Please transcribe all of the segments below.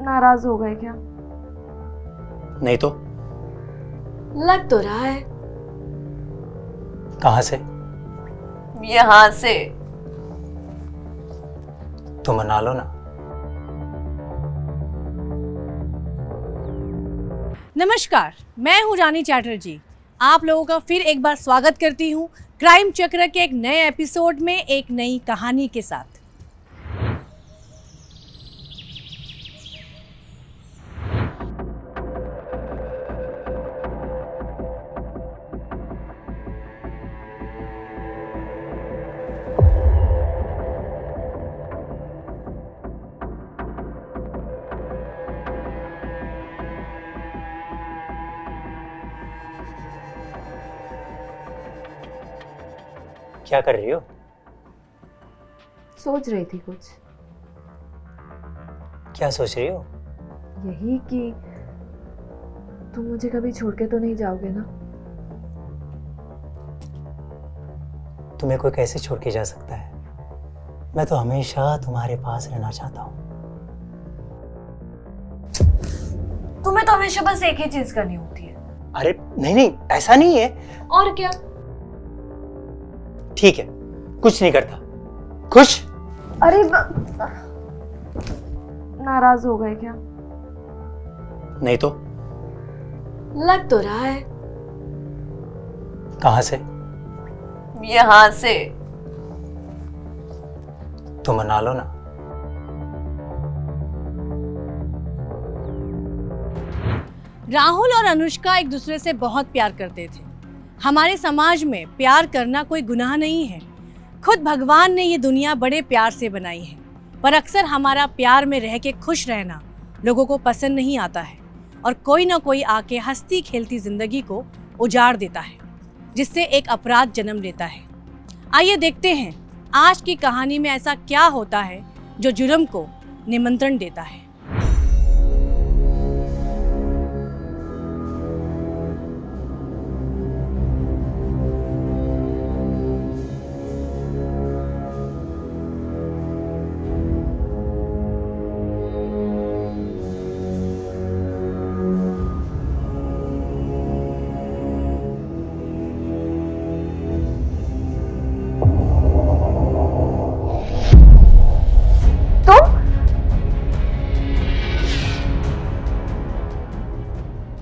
नाराज हो गए क्या? नहीं तो। लग तो रहा है। कहां से? यहाँ से। तो मना लो ना। नमस्कार, मैं हूं रानी चैटर्जी। आप लोगों का फिर एक बार स्वागत करती हूं क्राइम चक्र के एक नए एपिसोड में एक नई कहानी के साथ। क्या कर रही हो? सोच रही थी कुछ। क्या सोच रही हो? यही कि तुम मुझे कभी छोड़ के तो नहीं जाओगे ना? तुम्हें कोई कैसे छोड़ के जा सकता है? मैं तो हमेशा तुम्हारे पास रहना चाहता हूँ। तुम्हें तो हमेशा बस एक ही चीज करनी होती है। अरे नहीं नहीं, ऐसा नहीं है। और क्या? ठीक है, कुछ नहीं करता। खुश? अरे नाराज हो गए क्या? नहीं तो। लग तो रहा है। कहां से? यहाँ से। तो मना लो ना। राहुल और अनुष्का एक दूसरे से बहुत प्यार करते थे। हमारे समाज में प्यार करना कोई गुनाह नहीं है। खुद भगवान ने ये दुनिया बड़े प्यार से बनाई है, पर अक्सर हमारा प्यार में रह के खुश रहना लोगों को पसंद नहीं आता है और कोई ना कोई आके हंसती खेलती जिंदगी को उजाड़ देता है, जिससे एक अपराध जन्म लेता है। आइए देखते हैं आज की कहानी में ऐसा क्या होता है जो जुर्म को निमंत्रण देता है।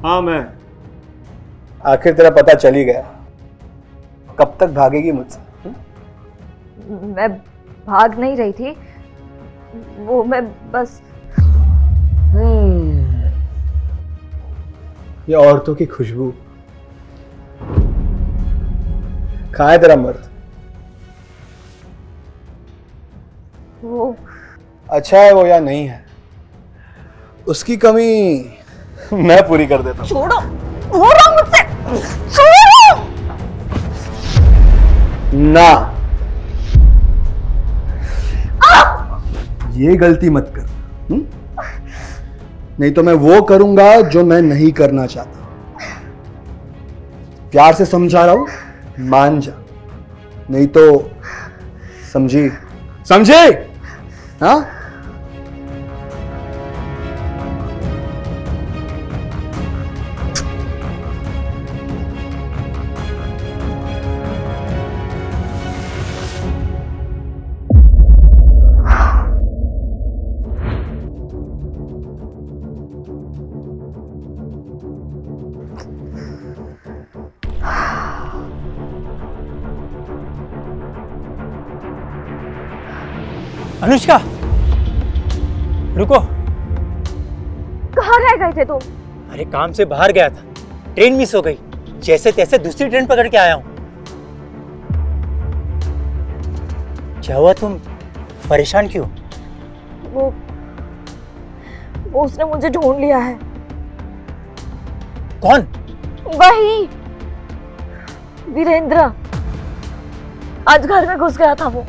हाँ, मैं आखिर तेरा पता चल ही गया। कब तक भागेगी मुझसे? मैं भाग नहीं रही थी, वो मैं बस। ये औरतों की खुशबू। कहाँ है तेरा मर्द? वो अच्छा है वो या नहीं है, उसकी कमी मैं पूरी कर देता हूँ। छोड़ो, हो रहा मुझसे। छोड़ो ना, ये गलती मत कर। नहीं तो मैं वो करूंगा जो मैं नहीं करना चाहता। प्यार से समझा रहा हूं, मान जा, नहीं तो समझी? समझे? हाँ? अनुष्का, रुको। कहाँ रह गए थे तुम? अरे काम से बाहर गया था, ट्रेन मिस हो गई। जैसे तैसे दूसरी ट्रेन पकड़ के आया हूं। क्या हुआ, तुम परेशान क्यों? वो उसने मुझे ढूंढ लिया है। कौन? वही वीरेंद्र। आज घर में घुस गया था वो।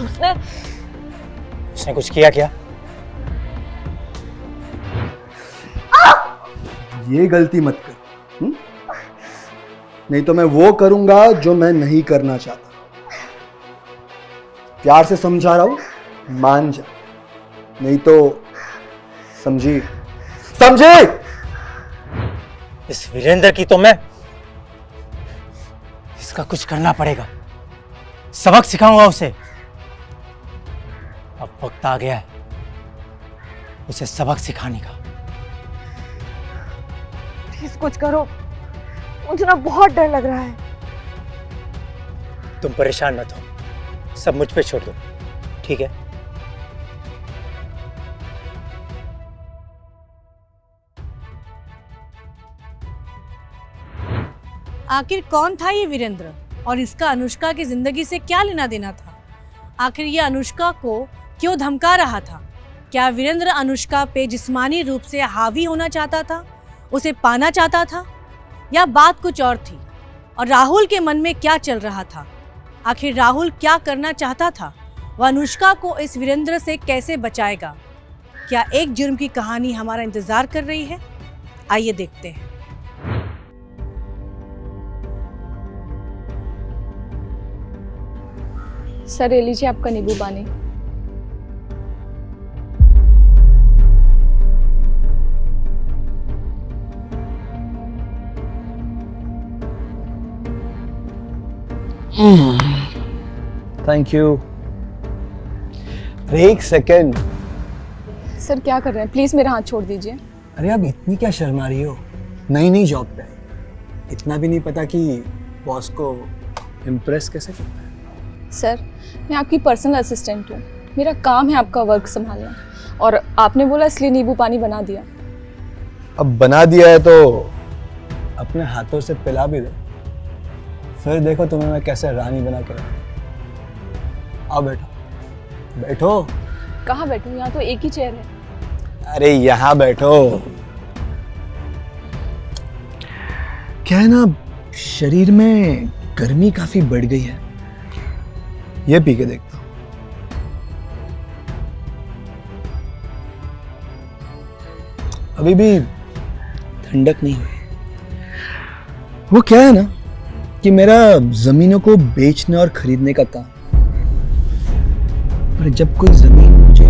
उसने कुछ किया क्या? ये गलती मत कर। नहीं तो मैं वो करूंगा जो मैं नहीं करना चाहता। प्यार से समझा रहा हूं, मान जा, नहीं तो समझी? समझे? इस वीरेंद्र की तो मैं, इसका कुछ करना पड़ेगा, सबक सिखाऊंगा उसे। अब वक्त आ गया है उसे सबक सिखाने का। प्लीज कुछ करो, मुझे ना बहुत डर लग रहा है। तुम परेशान मत हो, सब मुझ पे छोड़ दो, ठीक है? आखिर कौन था ये वीरेंद्र और इसका अनुष्का की जिंदगी से क्या लेना देना था? आखिर ये अनुष्का को क्यों धमका रहा था? क्या वीरेंद्र अनुष्का पे जिस्मानी रूप से हावी होना चाहता था, उसे पाना चाहता था, या बात कुछ और थी? और राहुल के मन में क्या चल रहा था? आखिर राहुल क्या करना चाहता था? वह अनुष्का को इस वीरेंद्र से कैसे बचाएगा? क्या एक जुर्म की कहानी हमारा इंतजार कर रही है? आइए देखते हैं। सर, ये लीजिए आपका नींबू पानी। Thank you. अरे एक सेकेंड। सर क्या कर रहे हैं? प्लीज मेरा हाथ छोड़ दीजिए। अरे आप इतनी क्या शर्मा रही हो? नई नई जॉब पे, इतना भी नहीं पता कि बॉस को इम्प्रेस कैसे करना है। सर, मैं आपकी पर्सनल असिस्टेंट हूँ, मेरा काम है आपका वर्क संभालना, और आपने बोला इसलिए नींबू पानी बना दिया। अब बना दिया है तो अपने हाथों से पिला भी दो, फिर देखो तुम्हें मैं कैसे रानी बना के रखूं। आओ बैठो, बैठो। कहाँ बैठूँ? यहाँ तो एक ही चेयर है। अरे यहाँ बैठो। क्या है ना, शरीर में गर्मी काफी बढ़ गई है, ये पी के देखता हूं। अभी भी ठंडक नहीं हुई। वो क्या है ना कि मेरा जमीनों को बेचने और खरीदने का काम, पर जब कोई जमीन मुझे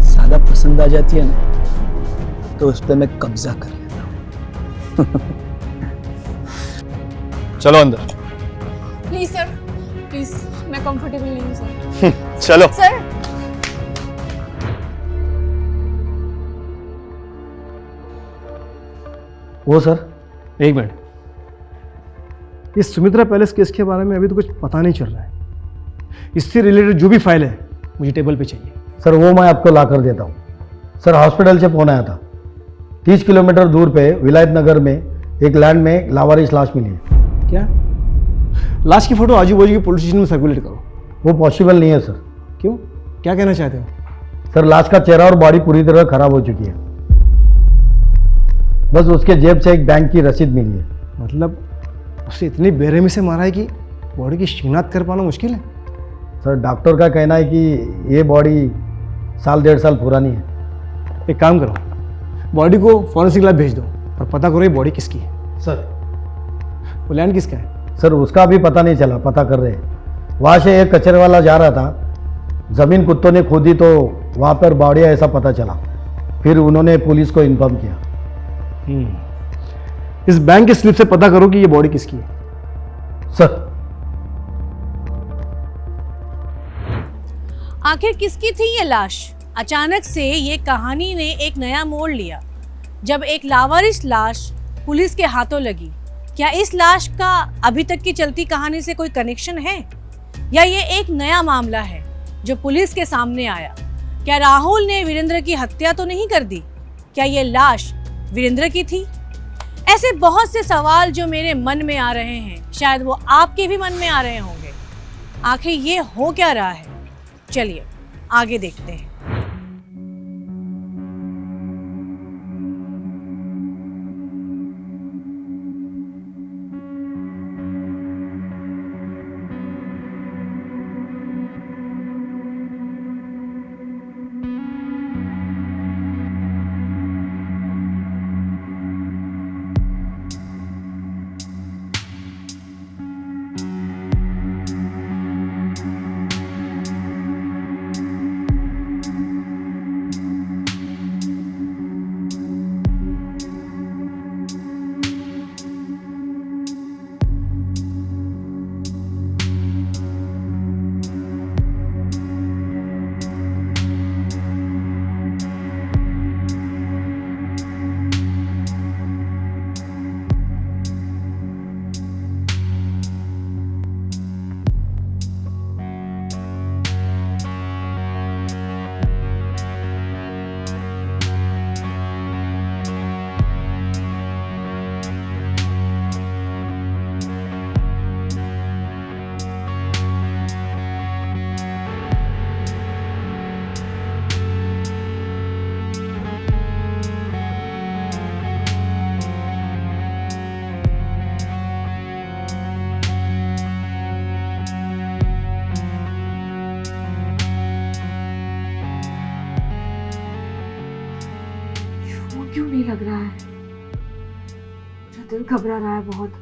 ज्यादा पसंद आ जाती है ना, तो उस पर मैं कब्जा कर लेता हूं। चलो अंदर। प्लीज सर, प्लीज, मैं कंफर्टेबल नहीं हूँ सर। चलो। सर, वो सर, एक मिनट। इस सुमित्रा पैलेस केस के बारे में अभी तो कुछ पता नहीं चल रहा है। इससे रिलेटेड जो भी फाइल है मुझे टेबल पे चाहिए। सर वो मैं आपको ला कर देता हूँ। सर हॉस्पिटल से फोन आया था, 30 किलोमीटर दूर पे विलायत नगर में एक लैंड में लावारिस लाश मिली है। क्या? लाश की फोटो आजू बाजू के पुलिस स्टेशन में सर्कुलेट करो। वो पॉसिबल नहीं है सर। क्यों? क्या कहना चाहते हो? सर लाश का चेहरा और बॉडी पूरी तरह खराब हो चुकी है, बस उसके जेब से एक बैंक की रसीद मिली है। मतलब उसे इतनी बेरहमी से मारा है कि बॉडी की शिनाख्त कर पाना मुश्किल है। सर डॉक्टर का कहना है कि ये बॉडी 1-1.5 साल पुरानी है। एक काम करो, बॉडी को फॉरेंसिक लैब भेज दो और पता करो ये बॉडी किसकी है। सर वो लैंड किसका है? सर उसका भी पता नहीं चला, पता कर रहे हैं। वहाँ से एक कचरे वाला जा रहा था, ज़मीन कुत्तों ने खोदी तो वहाँ पर बॉडी ऐसा पता चला, फिर उन्होंने पुलिस को इन्फॉर्म किया। इस बैंक के स्लिप से पता करो कि ये बॉडी किसकी है। सर आखिर किसकी थी ये लाश? अचानक से ये कहानी ने एक नया मोड़ लिया जब एक लावारिस लाश पुलिस के हाथों लगी। क्या इस लाश का अभी तक की चलती कहानी से कोई कनेक्शन है, या ये एक नया मामला है जो पुलिस के सामने आया? क्या राहुल ने वीरेंद्र की हत्या तो नहीं कर दी? क्या ये लाश वीरेंद्र की थी? ऐसे बहुत से सवाल जो मेरे मन में आ रहे हैं, शायद वो आपके भी मन में आ रहे होंगे। आखिर ये हो क्या रहा है? चलिए आगे देखते हैं। क्यों नहीं लग रहा है? मेरा दिल घबरा रहा है बहुत।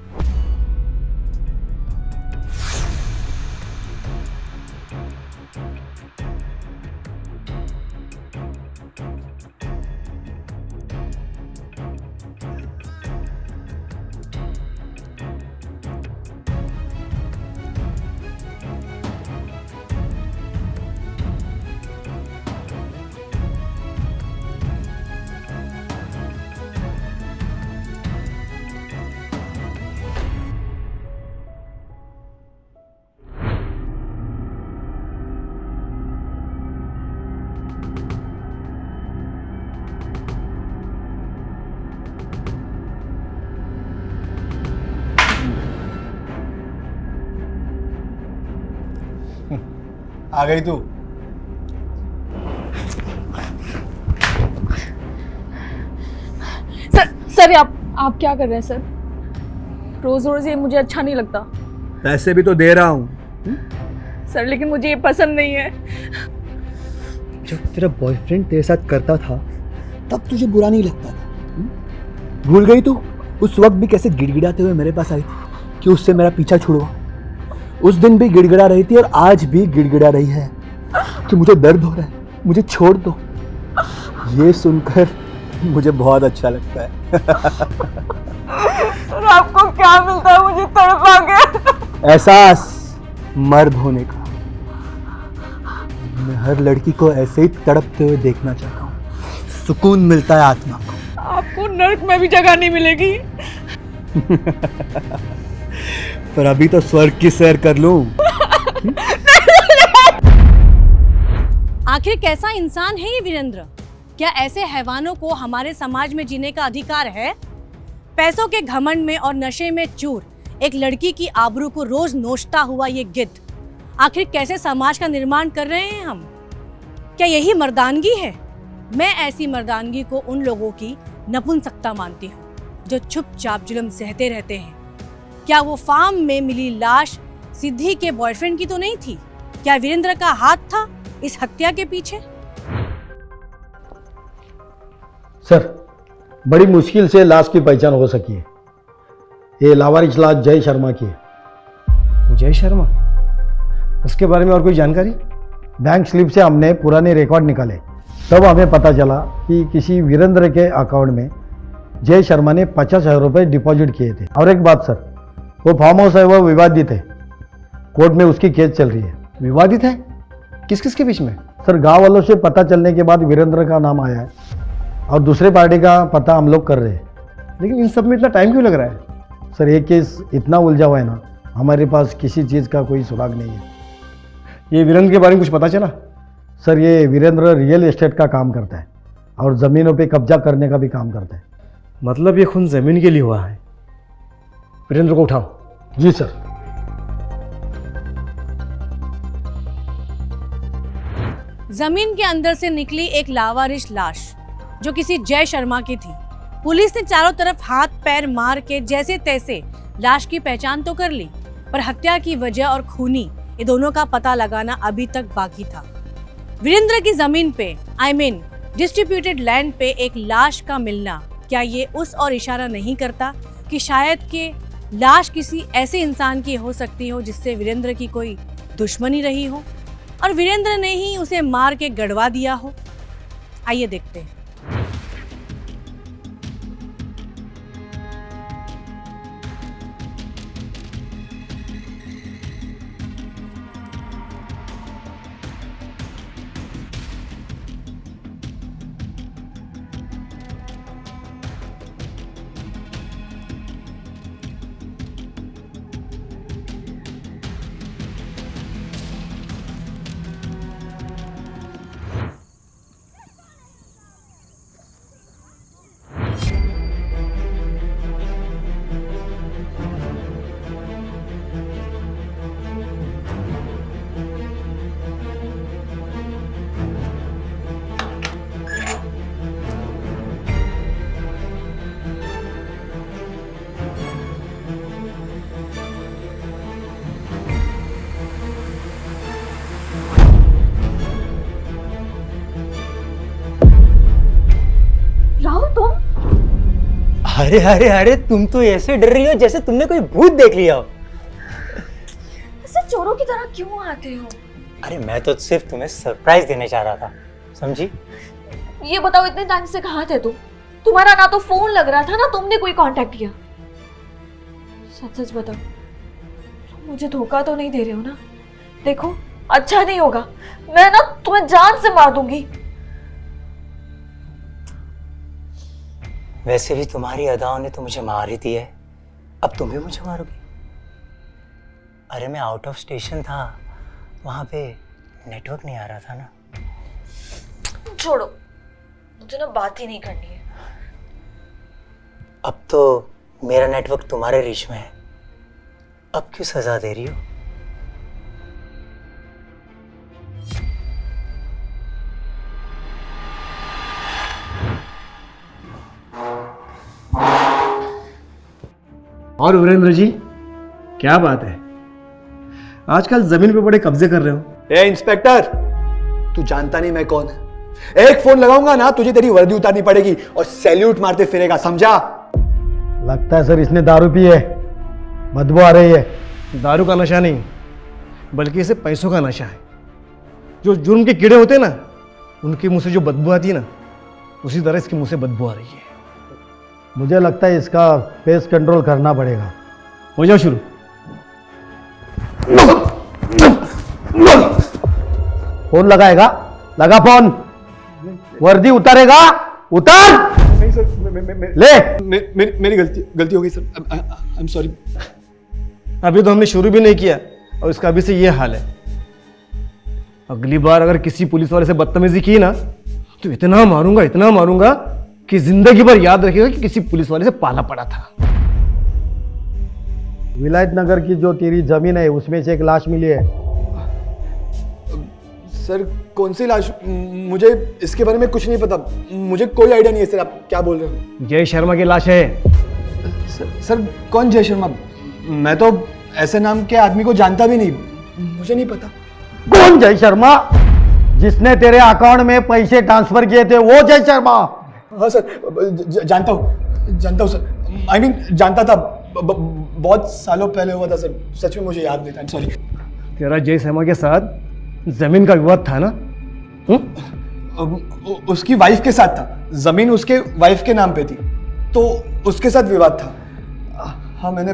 आ गई तू? सर आप क्या कर रहे हैं सर? रोज रोज ये मुझे अच्छा नहीं लगता पैसे भी तो दे रहा हूँ। सर, लेकिन मुझे ये पसंद नहीं है। जब तेरा बॉयफ्रेंड तेरे साथ करता था तब तुझे बुरा नहीं लगता था? भूल गई तू उस वक्त भी कैसे गिड़गिड़ाते हुए मेरे पास आई थी कि उससे मेरा पीछा छुड़वा? उस दिन भी गिड़गिड़ा रही थी और आज भी गिड़गिड़ा रही है कि मुझे दर्द हो रहा है, मुझे छोड़ दो। ये सुनकर मुझे बहुत अच्छा लगता है। सर, आपको क्या मिलता है मुझे तड़पा के? एहसास मर्द होने का। मैं हर लड़की को ऐसे ही तड़पते हुए देखना चाहता हूँ। सुकून मिलता है आत्मा को। आपको नर्क में भी जगह नहीं मिलेगी। पर अभी तो स्वर्ग की सैर कर लूं। आखिर कैसा इंसान है ये वीरेंद्र? क्या ऐसे हैवानों को हमारे समाज में जीने का अधिकार है? पैसों के घमंड में और नशे में चूर एक लड़की की आबरू को रोज नोचता हुआ ये गिद्ध आखिर कैसे समाज का निर्माण कर रहे हैं हम? क्या यही मर्दानगी है? मैं ऐसी मर्दानगी को उन लोगों की नपुंसकता मानती हूँ जो चुपचाप जुल्म सहते रहते हैं। क्या वो फार्म में मिली लाश सिद्धि के बॉयफ्रेंड की तो नहीं थी? क्या वीरेंद्र का हाथ था इस हत्या के पीछे? सर, बड़ी मुश्किल से लाश की पहचान हो सकी है। ये लावारिस लाश जय शर्मा की है। जय शर्मा? उसके बारे में और कोई जानकारी? बैंक स्लिप से हमने पुराने रिकॉर्ड निकाले, तब हमें पता चला कि किसी वीरेंद्र के अकाउंट में जय शर्मा ने 50,000 रुपये डिपॉजिट किए थे। और एक बात सर, वो फार्म हाउस है वो विवादित है, कोर्ट में उसकी केस चल रही है। विवादित है? किस किस के बीच में? सर, गांव वालों से पता चलने के बाद वीरेंद्र का नाम आया है और दूसरे पार्टी का पता हम लोग कर रहे हैं। लेकिन इन सब में इतना टाइम क्यों लग रहा है? सर, ये केस इतना उलझा हुआ है ना, हमारे पास किसी चीज़ का कोई सुराग नहीं है। ये वीरेंद्र के बारे में कुछ पता चला? सर, ये वीरेंद्र रियल एस्टेट का काम करता है और ज़मीनों पे कब्जा करने का भी काम करता है। मतलब ये खून जमीन के लिए हुआ है। वीरेंद्र को उठाओ। जी सर। जमीन के अंदर से निकली एक लावारिस लाश जो किसी जय शर्मा की थी। पुलिस ने चारों तरफ हाथ पैर मार के जैसे तैसे लाश की पहचान तो कर ली, पर हत्या की वजह और खूनी ये दोनों का पता लगाना अभी तक बाकी था। वीरेंद्र की जमीन पे डिस्ट्रीब्यूटेड लैंड पे एक लाश का मिलना, क्या ये उस और इशारा नहीं करता कि शायद के लाश किसी ऐसे इंसान की हो सकती हो जिससे वीरेंद्र की कोई दुश्मनी रही हो और वीरेंद्र ने ही उसे मार के गड़वा दिया हो? आइए देखते हैं। अरे अरे अरे, तुम तो ऐसे डर रही हो जैसे तुमने कोई भूत देख लिया हो। ऐसे चोरों की तरह क्यों आते हो? अरे मैं तो सिर्फ तुम्हें सरप्राइज देने चाह रहा था, समझी? ये बताओ, इतने टाइम से कहाँ थे तुम? तुम्हारा ना तो फोन लग रहा था ना तुमने कोई कांटेक्ट किया। सच सच बताओ, तुम मुझे धोखा तो नहीं दे रहे हो ना? देखो, अच्छा नहीं होगा, मैं ना तुम्हें जान से मार दूंगी। वैसे भी तुम्हारी अदाओं ने तो मुझे मार ही दिया है, अब तुम भी मुझे मारोगी? अरे मैं आउट ऑफ स्टेशन था, वहां पे नेटवर्क नहीं आ रहा था ना। छोड़ो, मुझे ना बात ही नहीं करनी है। अब तो मेरा नेटवर्क तुम्हारे रीच में है, अब क्यों सजा दे रही हो? और वीरेंद्र जी, क्या बात है, आजकल जमीन पे बड़े कब्जे कर रहे हो। ए इंस्पेक्टर, तू जानता नहीं मैं कौन है। एक फोन लगाऊंगा ना तुझे तेरी वर्दी उतारनी पड़ेगी और सैल्यूट मारते फिरेगा, समझा? लगता है सर इसने दारू पी है, बदबू आ रही है। दारू का नशा नहीं, बल्कि इसे पैसों का नशा है। जो जुर्म के कीड़े होते हैं ना, उनके मुंह से जो बदबू आती है ना, उसी तरह इसके मुंह से बदबू आ रही है। मुझे लगता है इसका फेस कंट्रोल करना पड़ेगा। हो जाओ शुरू। फोन लगाएगा? लगा फोन। वर्दी उतारेगा? उतार। नहीं सर, ले। मेरी गलती हो गई सर, आई एम सॉरी। अभी तो हमने शुरू भी नहीं किया और इसका अभी से ये हाल है। अगली बार अगर किसी पुलिस वाले से बदतमीजी की ना, तो इतना मारूंगा कि जिंदगी भर याद रखेगा कि किसी पुलिस वाले से पाला पड़ा था। विलायत नगर की जो तेरी जमीन है उसमें से एक लाश मिली है। सर कौन सी लाश? मुझे इसके बारे में कुछ नहीं पता, मुझे कोई आइडिया नहीं है सर, आप क्या बोल रहे हो? जय शर्मा की लाश है। सर कौन जय शर्मा? मैं तो ऐसे नाम के आदमी को जानता भी नहीं, मुझे नहीं पता। कौन जय शर्मा? जिसने तेरे अकाउंट में पैसे ट्रांसफर किए थे वो जय शर्मा? हाँ सर, जानता हूँ सर, आई मीन जानता था, बहुत सालों पहले हुआ था सर, सच में मुझे याद नहीं था, सॉरी। तेरा जय शर्मा के साथ जमीन का विवाद था ना? उसकी वाइफ के साथ था, जमीन उसके वाइफ के नाम पे थी, तो उसके साथ विवाद था। हाँ, मैंने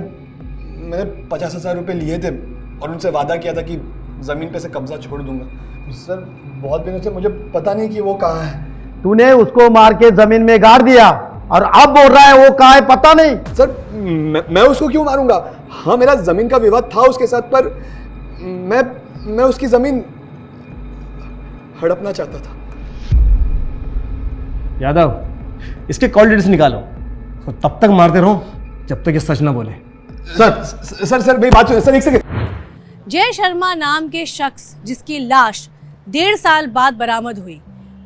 50,000 रुपये लिए थे और उनसे वादा किया था कि जमीन पे से कब्जा छोड़ दूंगा। सर बहुत दिनों से मुझे पता नहीं कि वो कहाँ है। तूने उसको मार के जमीन में गाड़ दिया और अब बोल रहा है वो कहाँ है पता नहीं। सर मैं उसको क्यों मारूंगा? हाँ, मेरा जमीन का विवाद था उसके साथ, पर मैं उसकी जमीन हड़पना चाहता था। यादव, इसके कॉल डिटेल्स निकालो तो तब तक मारते रहो जब तक ये सच ना बोले। सर मेरी बात सुनिए सर, एक सेकंड। जय शर्मा नाम के शख्स जिसकी लाश 1.5 साल बाद बरामद हुई।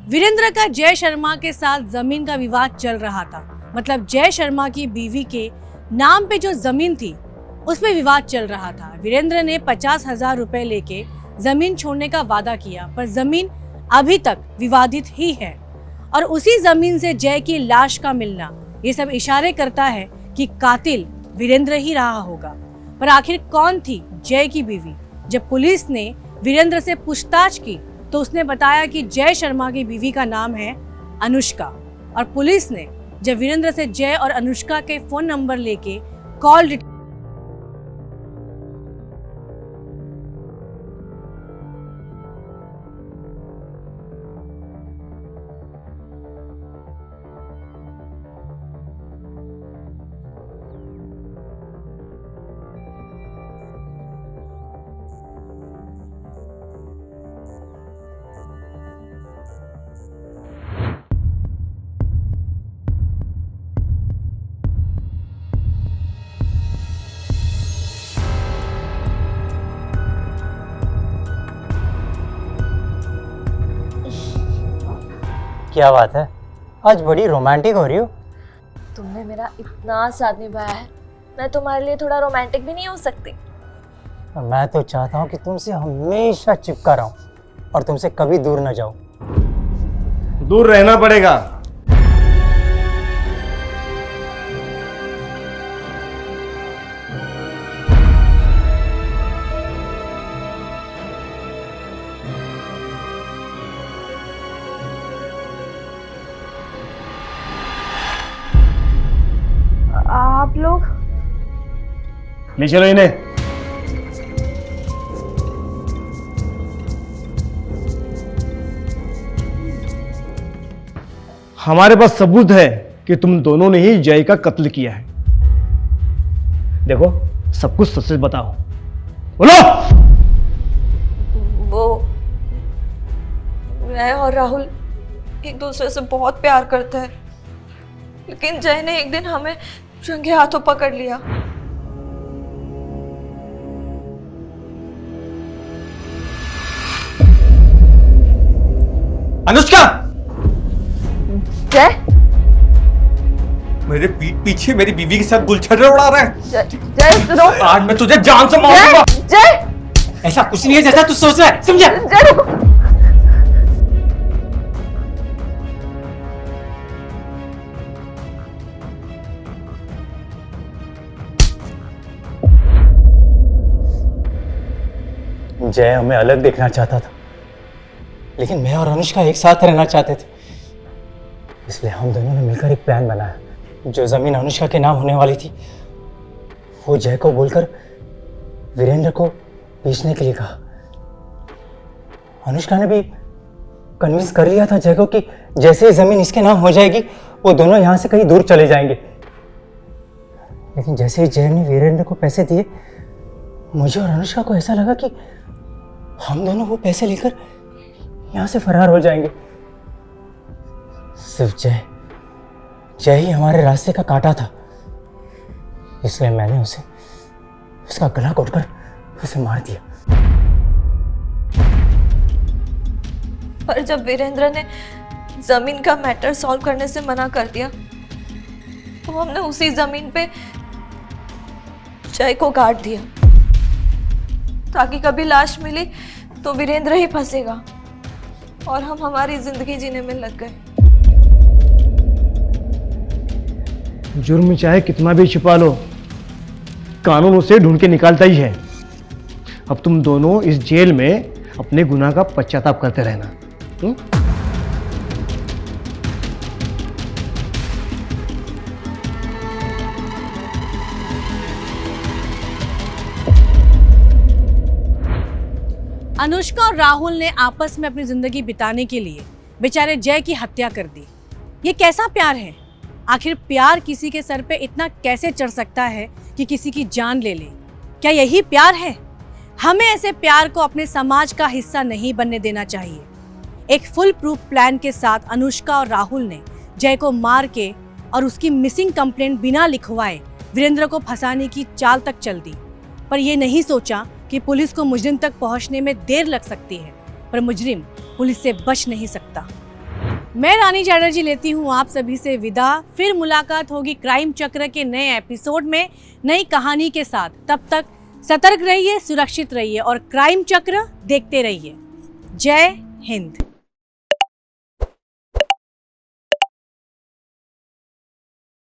वीरेंद्र का जय शर्मा के साथ जमीन का विवाद चल रहा था, मतलब जय शर्मा की बीवी के नाम पे जो जमीन थी उसमें विवाद चल रहा था। वीरेंद्र ने 50,000 रुपए लेके जमीन छोड़ने का वादा किया, पर जमीन अभी तक विवादित ही है और उसी जमीन से जय की लाश का मिलना ये सब इशारे करता है कि कातिल वीरेंद्र ही रहा होगा। पर आखिर कौन थी जय की बीवी? जब पुलिस ने वीरेंद्र से पूछताछ की तो उसने बताया कि जय शर्मा की बीवी का नाम है अनुष्का, और पुलिस ने जब वीरेंद्र से जय और अनुष्का के फोन नंबर लेके कॉल क्या बात है, आज बड़ी रोमांटिक हो रही हो। तुमने मेरा इतना साथ निभाया है, मैं तुम्हारे लिए थोड़ा रोमांटिक भी नहीं हो सकती? मैं तो चाहता हूँ कि तुमसे हमेशा चिपका रहूं और तुमसे कभी दूर न जाऊं। दूर रहना पड़ेगा। लोग? ले चलो इन्हें। हमारे पास सबूत है कि तुम दोनों ने ही जय का कत्ल किया है। देखो, सब कुछ सच सच बताओ, बोलो। वो मैं और राहुल एक दूसरे से बहुत प्यार करते हैं, लेकिन जय ने एक दिन हमें रंगे हाथों पकड़ लिया। अनुष्का, जय मेरे पीठ पीछे मेरी बीवी के साथ गुलछर्रे उड़ा रहा है। जय सुनो। आज मैं तुझे जान से मारूंगा। जय ऐसा कुछ नहीं है जैसा तू सोच रहा है, समझा? जय रुको। जय हमें अलग देखना चाहता था, लेकिन मैं और अनुष्का एक साथ रहना चाहते थे। इसलिए हम दोनों ने मिलकर एक प्लान बनाया। जो जमीन अनुष्का के नाम होने वाली थी, वो जय को बोलकर वीरेंद्र को बेचने के लिए कहा। अनुष्का ने भी कन्विंस कर लिया था जय को कि जैसे ही जमीन इसके नाम हो जाएगी, वो दोनों यहाँ से कहीं दूर चले जाएंगे। लेकिन जैसे ही जय ने वीरेंद्र को पैसे दिए, मुझे और अनुष्का को ऐसा लगा कि हम दोनों वो पैसे लेकर यहाँ से फरार हो जाएंगे। सिर्फ जय ही हमारे रास्ते का कांटा था, इसलिए मैंने उसका गला घोटकर उसे मार दिया। पर जब वीरेंद्र ने जमीन का मैटर सॉल्व करने से मना कर दिया, तो हमने उसी जमीन पे जय को गाड़ दिया, ताकि कभी लाश मिली तो वीरेंद्र ही फंसेगा और हम हमारी जिंदगी जीने में लग गए। जुर्म चाहे कितना भी छिपा लो, कानून उसे ढूंढ के निकालता ही है। अब तुम दोनों इस जेल में अपने गुनाह का पश्चाताप करते रहना। अनुष्का और राहुल ने आपस में अपनी जिंदगी बिताने के लिए बेचारे जय की हत्या कर दी। ये कैसा प्यार है? आखिर प्यार किसी के सर पे इतना कैसे चढ़ सकता है कि किसी की जान ले ले? क्या यही प्यार है? हमें ऐसे प्यार को अपने समाज का हिस्सा नहीं बनने देना चाहिए। एक फुल प्रूफ प्लान के साथ अनुष्का और राहुल ने जय को मार के और उसकी मिसिंग कंप्लेंट बिना लिखवाए वीरेंद्र को फंसाने की चाल तक चल दी। पर यह नहीं सोचा कि पुलिस को मुजरिम तक पहुंचने में देर लग सकती है, पर मुजरिम पुलिस से बच नहीं सकता। मैं रानी चैटर्जी लेती हूँ आप सभी से विदा। फिर मुलाकात होगी क्राइम चक्र के नए एपिसोड में नई कहानी के साथ। तब तक सतर्क रहिए, सुरक्षित रहिए और क्राइम चक्र देखते रहिए। जय हिंद।